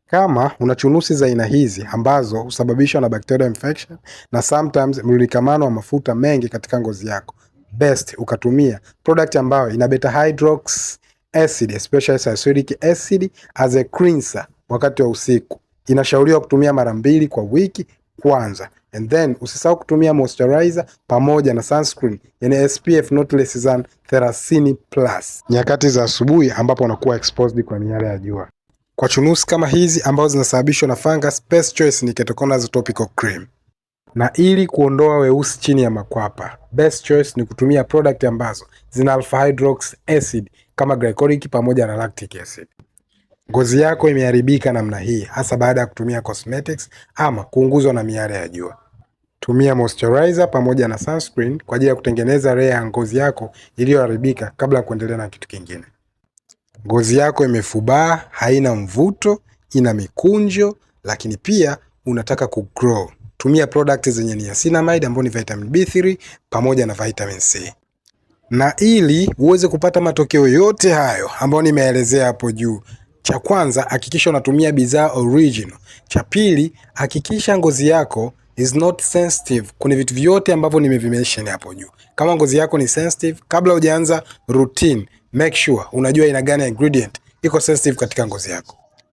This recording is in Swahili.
Kama una chunusi za aina hizi ambazo husababishwa na bacterial infection na sometimes mlilikamano wa mafuta mengi katika ngozi yako, best ukatumia product ambayo ina beta hydroxy acid, especially salicylic acid as a cleanser wakati wa usiku. Inashauriwa kutumia mara 2 kwa wiki kwanza, and then usisahau kutumia moisturizer pamoja na sunscreen yani SPF not less than 30+ nyakati za asubuhi ambapo unakuwa exposed kwa miale ya jua. Kwa chunusi kama hizi ambazo zinasababishwa na fungus, best choice ni ketoconazole topical cream. Na ili kuondoa weusi chini ya makwapa, best choice ni kutumia product ambazo zina alpha hydroxy acid kama glycolic pamoja na lactic acid. Ngozi yako imeharibika namna hii hasa baada ya kutumia cosmetics ama kuunguzwa na miale ya jua. Tumia moisturizer pamoja na sunscreen kwa ajili ya kutengeneza layer ya ngozi yako iliyoharibika kabla ya kuendelea na kitu kingine. Ngozi yako imefubaa, haina mvuto, ina mikunjo, lakini pia unataka kugrow. Tumia products zenye niacinamide ambayo ni vitamin B3 pamoja na vitamin C. Na ili uweze kupata matokeo yote hayo ambayo nimeelezea hapo juu, cha kwanza hakikisha unatumia bidhaa original. Cha pili, hakikisha ngozi yako is not sensitive kwenye vitu vyote ambavyo nimevimention hapo juu. Kama ngozi yako ni sensitive, kabla hujaanza routine, make sure unajua aina gani ya ingredient iko sensitive katika ngozi yako.